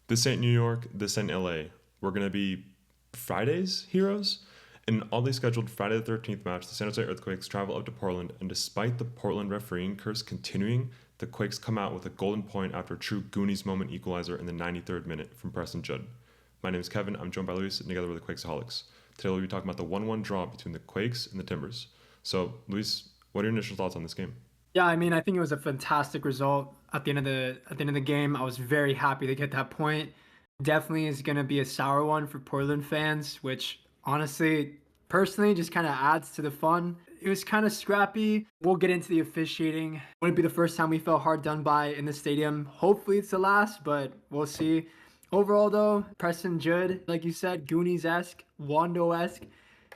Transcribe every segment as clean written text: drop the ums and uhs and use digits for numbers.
This ain't New York, this ain't LA. We're going to be Friday's heroes. In an oddly scheduled Friday the 13th match, the San Jose Earthquakes travel up to Portland, and despite the Portland refereeing curse continuing, the Quakes come out with a golden point after a true Goonies moment equalizer in the 93rd minute from Preston Judd. My name is Kevin, I'm joined by Luis, and together we're the Quakesaholics. Today we'll be talking about the 1-1 draw between the Quakes and the Timbers. So, Luis, what are your initial thoughts on this game? Yeah, I mean, I think it was a fantastic result at the end of the game. I was very happy to get that point. Definitely is going to be a sour one for Portland fans, which honestly, personally, just kind of adds to the fun. It was kind of scrappy. We'll get into the officiating. Wouldn't be the first time we felt hard done by in the stadium. Hopefully, it's the last, but we'll see. Overall, though, Preston Judd, like you said, Goonies-esque, Wando-esque,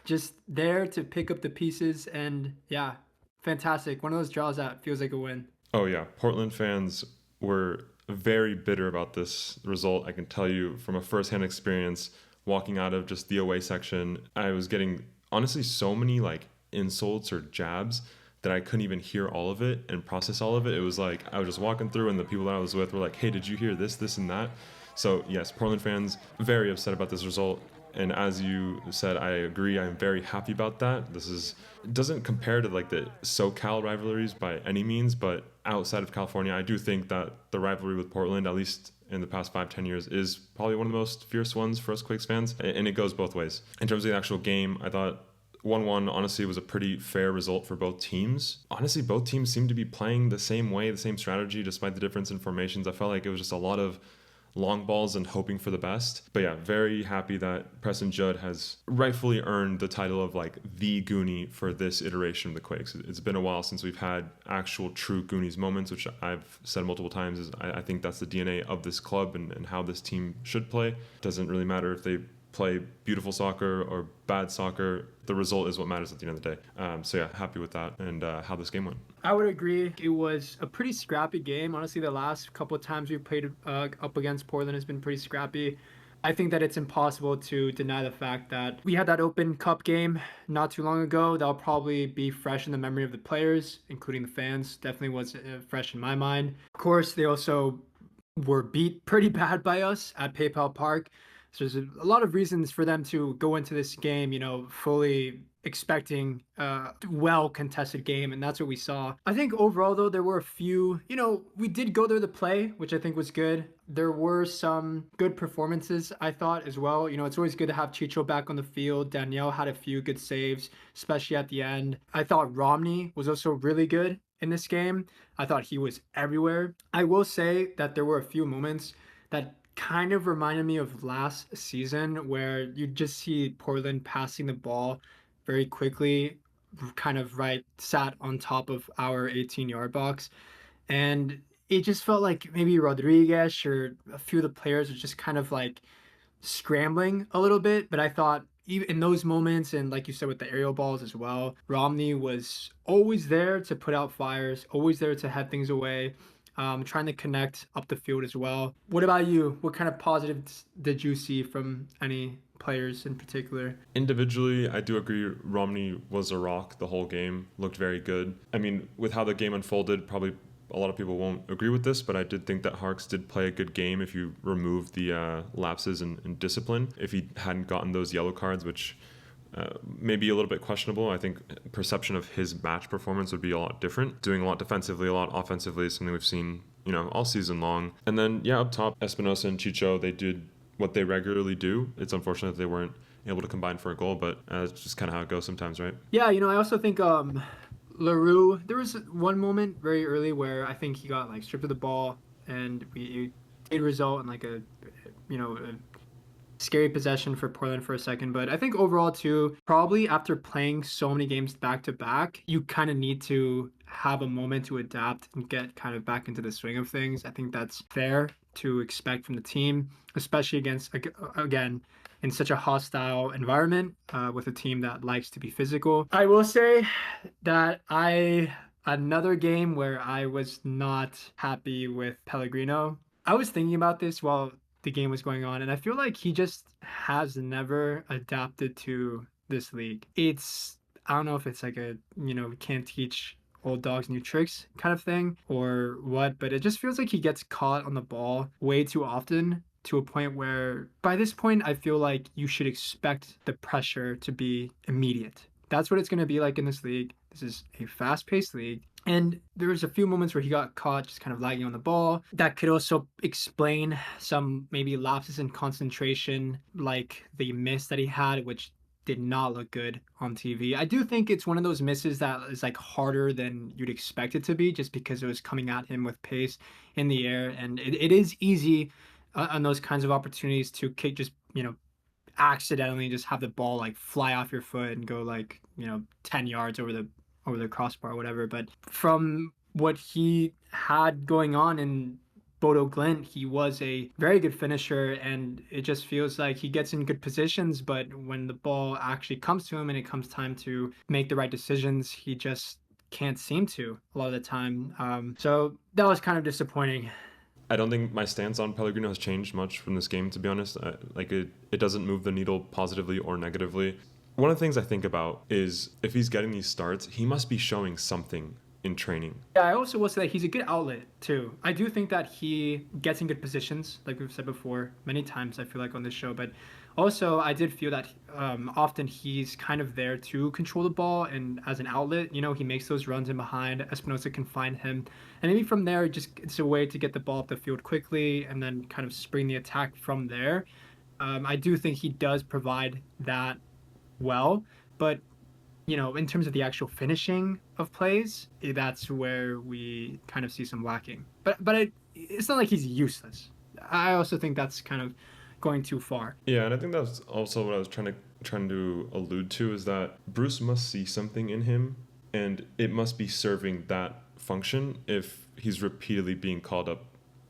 just there to pick up the pieces, and yeah, fantastic. One of those draws that feels like a win. Oh, yeah, Portland fans were very bitter about this result. I can tell you from a firsthand experience walking out of just the away section, I was getting honestly so many like insults or jabs that I couldn't even hear all of it and process all of it. It was like I was just walking through, and the people that I was with were like, "Hey, did you hear this, this, and that?" So yes, Portland fans very upset about this result. And as you said, I agree. I'm very happy about that. This is it doesn't compare to like the SoCal rivalries by any means, but outside of California, I do think that the rivalry with Portland, at least in the past 5-10 years, is probably one of the most fierce ones for us Quakes fans, and it goes both ways. In terms of the actual game, I thought 1-1 honestly was a pretty fair result for both teams. Honestly, both teams seemed to be playing the same way, the same strategy, despite the difference in formations. I felt like it was just a lot of long balls and hoping for the best. But yeah, very happy that Preston Judd has rightfully earned the title of like the Goonie for this iteration of the Quakes. It's been a while since we've had actual true Goonies moments, which I've said multiple times is I think that's the DNA of this club and how this team should play. It doesn't really matter if they play beautiful soccer or bad soccer. The result is what matters at the end of the day. So yeah, happy with that and how this game went. I would agree. It was a pretty scrappy game. Honestly, the last couple of times we've played up against Portland has been pretty scrappy. I think that it's impossible to deny the fact that we had that Open Cup game not too long ago. That'll probably be fresh in the memory of the players, including the fans. Definitely was fresh in my mind. Of course, they also were beat pretty bad by us at PayPal Park. So there's a lot of reasons for them to go into this game, fully expecting a well contested game, and that's what we saw. I think overall, though, there were a few, we did go there to play, which I think was good. There were some good performances, I thought, as well. It's always good to have Chicho back on the field. Danielle had a few good saves, especially at the end. I thought Romney was also really good in this game. I thought he was everywhere. I will say that there were a few moments that kind of reminded me of last season where you just see Portland passing the ball very quickly, kind of right sat on top of our 18-yard box. And it just felt like maybe Rodriguez or a few of the players were just kind of like scrambling a little bit. But I thought even in those moments, and like you said with the aerial balls as well, Romney was always there to put out fires, always there to head things away, trying to connect up the field as well. What about you? What kind of positives did you see from any players in particular? Individually, I do agree Romney was a rock the whole game, looked very good. I mean, with how the game unfolded, probably a lot of people won't agree with this, but I did think that Harks did play a good game if you remove the lapses in discipline. If he hadn't gotten those yellow cards, which maybe a little bit questionable. I think perception of his match performance would be a lot different. Doing a lot defensively, a lot offensively is something we've seen, all season long. And then, yeah, up top, Espinosa and Chicho, they did what they regularly do. It's unfortunate that they weren't able to combine for a goal, but it's just kind of how it goes sometimes, right? Yeah, I also think LaRue, there was one moment very early where I think he got like stripped of the ball, and it did result in like a scary possession for Portland for a second. But I think overall too, probably after playing so many games back to back, you kind of need to have a moment to adapt and get kind of back into the swing of things. I think that's fair to expect from the team, especially against, again, in such a hostile environment with a team that likes to be physical. I will say that another game where I was not happy with Pellegrino. I was thinking about this while the game was going on, and I feel like he just has never adapted to this league. I don't know if it's like we can't teach old dogs new tricks kind of thing or what, but it just feels like he gets caught on the ball way too often to a point where by this point, I feel like you should expect the pressure to be immediate. That's what it's going to be like in this league. This is a fast paced league. And there was a few moments where he got caught just kind of lagging on the ball. That could also explain some maybe lapses in concentration, like the miss that he had, which did not look good on TV. I do think it's one of those misses that is like harder than you'd expect it to be, just because it was coming at him with pace in the air, and it is easy on those kinds of opportunities to kick just accidentally just have the ball like fly off your foot and go like 10 yards over the crossbar or whatever. But from what he had going on in Bodo Glint, he was a very good finisher, and it just feels like he gets in good positions, but when the ball actually comes to him and it comes time to make the right decisions, he just can't seem to a lot of the time. So that was kind of disappointing. I don't think my stance on Pellegrino has changed much from this game, to be honest. It doesn't move the needle positively or negatively. One of the things I think about is if he's getting these starts, he must be showing something in training. Yeah, I also will say that he's a good outlet too. I do think that he gets in good positions, like we've said before many times, I feel like on this show. But also, I did feel that often he's kind of there to control the ball and as an outlet. He makes those runs in behind. Espinosa can find him, and maybe from there, just it's a way to get the ball up the field quickly and then kind of spring the attack from there. I do think he does provide that well, but in terms of the actual finishing of plays, that's where we kind of see some lacking. But it's not like he's useless. I also think that's kind of going too far. Yeah, and I think that's also what I was trying to allude to, is that Bruce must see something in him, and it must be serving that function if he's repeatedly being called up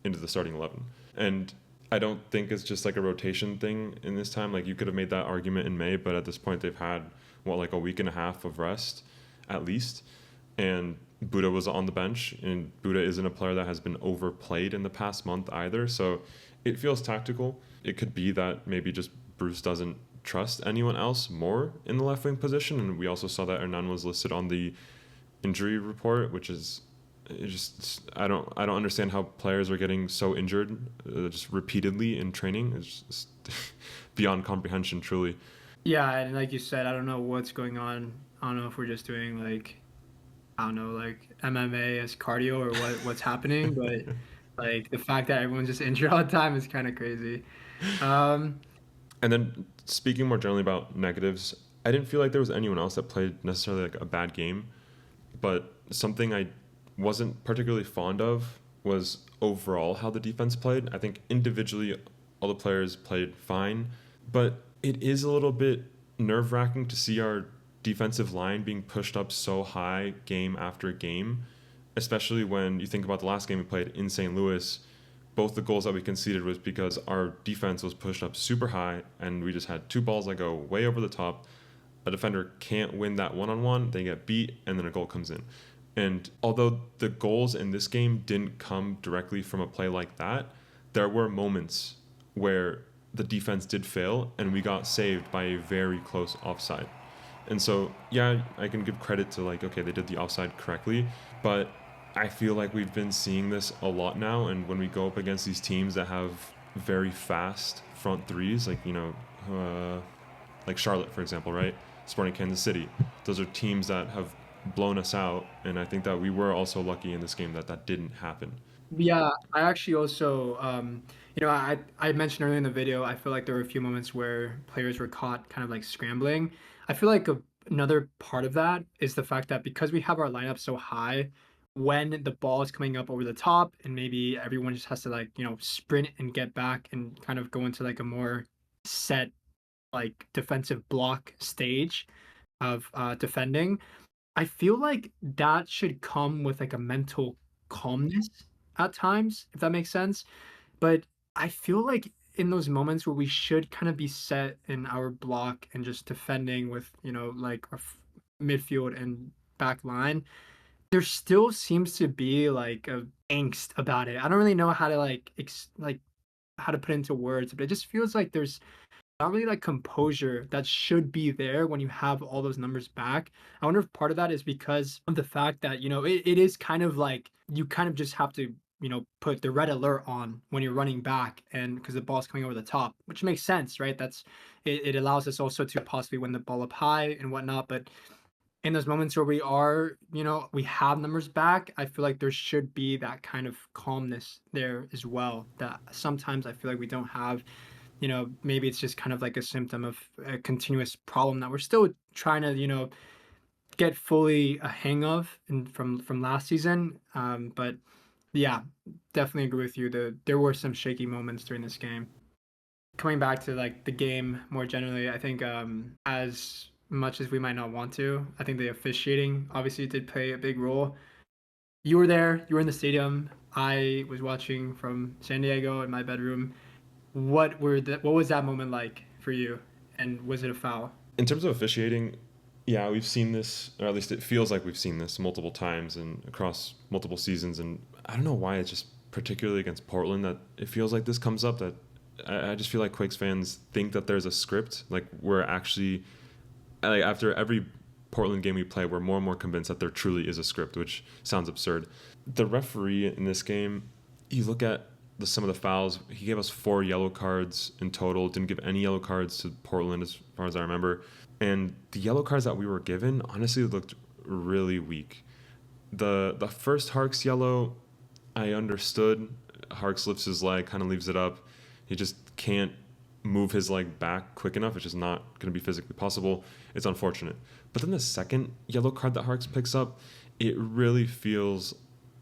into the starting 11. And I don't think it's just like a rotation thing in this time. Like, you could have made that argument in May, but at this point they've had like a week and a half of rest at least, and Bouda was on the bench, and Bouda isn't a player that has been overplayed in the past month either, so it feels tactical. It could be that maybe just Bruce doesn't trust anyone else more in the left wing position, and we also saw that Hernan was listed on the injury report, which is I don't understand how players are getting so injured just repeatedly in training. It's just beyond comprehension, truly. Yeah, and like you said, I don't know what's going on. I don't know if we're just doing I don't know, like MMA as cardio or what's happening, but like the fact that everyone's just injured all the time is kind of crazy. Um, And then speaking more generally about negatives, I didn't feel like there was anyone else that played necessarily like a bad game, but something I wasn't particularly fond of was overall how the defense played. I think individually all the players played fine, but it is a little bit nerve-wracking to see our defensive line being pushed up so high game after game, especially when you think about the last game we played in St. Louis. Both the goals that we conceded was because our defense was pushed up super high, and we just had two balls that go way over the top. A defender can't win that one-on-one, they get beat, and then a goal comes in. And although the goals in this game didn't come directly from a play like that, there were moments where the defense did fail and we got saved by a very close offside. And so, yeah, I can give credit to okay, they did the offside correctly, but I feel like we've been seeing this a lot now, and when we go up against these teams that have very fast front threes, like Charlotte, for example, right? Sporting Kansas City. Those are teams that have blown us out, and I think that we were also lucky in this game that that didn't happen. Yeah, I actually also, I mentioned earlier in the video, I feel like there were a few moments where players were caught kind of like scrambling. I feel like another part of that is the fact that because we have our lineup so high, when the ball is coming up over the top and maybe everyone just has to sprint and get back and kind of go into like a more set like defensive block stage of defending. I feel like that should come with like a mental calmness at times, if that makes sense. But I feel like in those moments where we should kind of be set in our block and just defending with, like our midfield and back line, there still seems to be like a angst about it. I don't really know how to like how to put it into words, but it just feels like there's not really like composure that should be there when you have all those numbers back. I wonder if part of that is because of the fact that, it is kind of like you kind of just have to put the red alert on when you're running back, and because the ball's coming over the top, which makes sense, right? It allows us also to possibly win the ball up high and whatnot. But in those moments where we have numbers back, I feel like there should be that kind of calmness there as well. That sometimes I feel like we don't have. Maybe it's just kind of like a symptom of a continuous problem that we're still trying to, get fully a hang of and from last season. But yeah, definitely agree with you. There were some shaky moments during this game. Coming back to like the game more generally, I think as much as we might not want to, I think the officiating obviously did play a big role. You were there, you were in the stadium. I was watching from San Diego in my bedroom. What was that moment like for you? And was it a foul? In terms of officiating, yeah, we've seen this, or at least it feels like we've seen this multiple times and across multiple seasons. And I don't know why it's just particularly against Portland that it feels like this comes up. That I just feel like Quakes fans think that there's a script. Like we're actually, like after every Portland game we play, we're more and more convinced that there truly is a script, which sounds absurd. The referee in this game, you look at some of the fouls. He gave us 4 yellow cards in total. Didn't give any yellow cards to Portland, as far as I remember. And the yellow cards that we were given honestly looked really weak. The first Harks yellow, I understood. Harks lifts his leg, kind of leaves it up. He just can't move his leg back quick enough. It's just not going to be physically possible. It's unfortunate. But then the second yellow card that Harks picks up, it really feels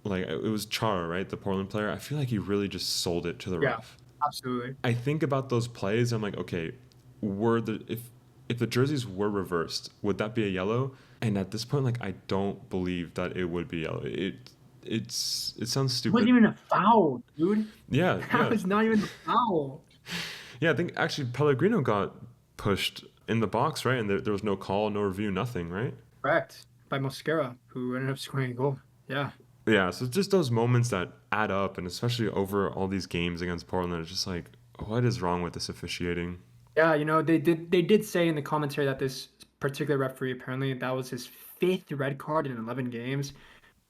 like it was Chara, right? The Portland player. I feel like he really just sold it to the Yeah, ref. absolutely. I think about those plays. I'm like, okay, if the jerseys were reversed, would that be a yellow? And at this point, like I don't believe that it would be yellow. It sounds It wasn't stupid. even a foul, dude. Yeah, That yeah, was not even a foul. yeah. I think actually Pellegrino got pushed in the box, right? And there was no call, no review, nothing, right? Correct. By Mosquera, who ended up scoring a goal. Yeah. Yeah. So it's just those moments that add up, and especially over all these games against Portland, it's just like, what is wrong with this officiating? Yeah, they did say in the commentary that this particular referee apparently that was his fifth red card in 11 games.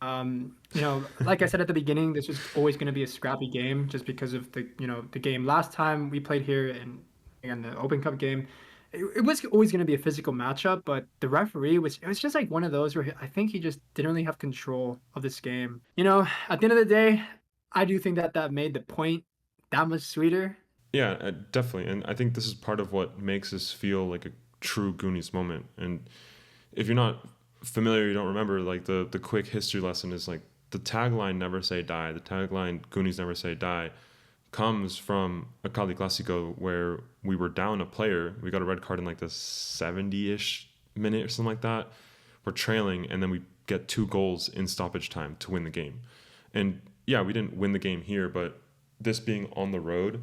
Like I said at the beginning, this was always going to be a scrappy game just because of the game last time we played here and again the Open Cup game. It was always going to be a physical matchup, but the referee was just like one of those where I think he just didn't really have control of this game. At the end of the day, I do think that made the point that much sweeter. Yeah, definitely. And I think this is part of what makes this feel like a true Goonies moment. And if you're not familiar, you don't remember, like the quick history lesson is like the tagline "Never Say Die." The tagline "Goonies Never Say Die" comes from a Cali Clasico where we were down a player. We got a red card in like the 70-ish minute or something like that. We're trailing, and then we get 2 goals in stoppage time to win the game. And yeah, we didn't win the game here, but this being on the road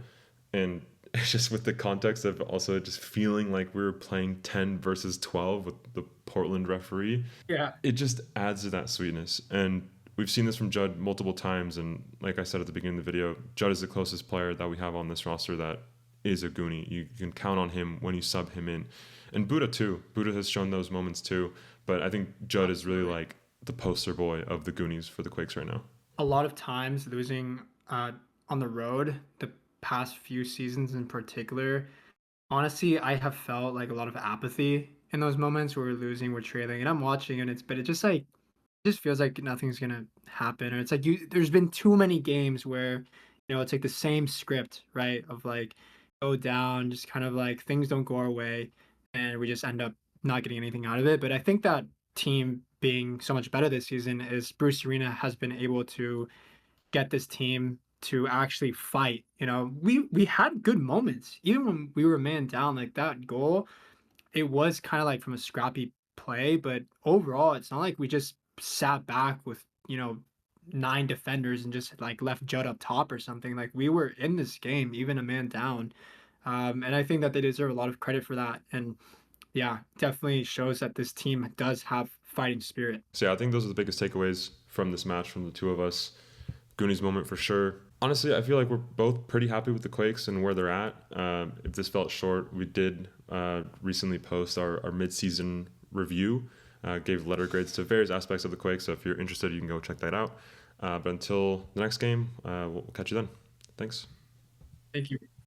and it's just with the context of also just feeling like we were playing 10 versus 12 with the Portland referee, Yeah. it just adds to that sweetness. And we've seen this from Judd multiple times. And like I said at the beginning of the video, Judd is the closest player that we have on this roster that is a Goonie. You can count on him when you sub him in. And Bouda too. Bouda has shown those moments too. But I think Judd is really like the poster boy of the Goonies for the Quakes right now. A lot of times losing on the road, the past few seasons in particular, honestly, I have felt like a lot of apathy in those moments where we're losing, we're trailing, and I'm watching and but it just like it just feels like nothing's gonna happen. Or it's like there's been too many games where, it's like the same script, right? Of like go down, just kind of like things don't go our way and we just end up not getting anything out of it. But I think that team being so much better this season is Bruce Arena has been able to get this team to actually fight. We had good moments. Even when we were man down, like that goal, it was kind of like from a scrappy play, but overall, it's not like we just sat back with, 9 defenders and just like left Judd up top or something. Like we were in this game, even a man down. And I think that they deserve a lot of credit for that. And yeah, definitely shows that this team does have fighting spirit. So yeah, I think those are the biggest takeaways from this match from the two of us. Goonies moment for sure. Honestly, I feel like we're both pretty happy with the Quakes and where they're at. If this felt short, we did recently post our mid-season review, gave letter grades to various aspects of the Quakes. So if you're interested, you can go check that out. But until the next game, we'll catch you then. Thanks. Thank you.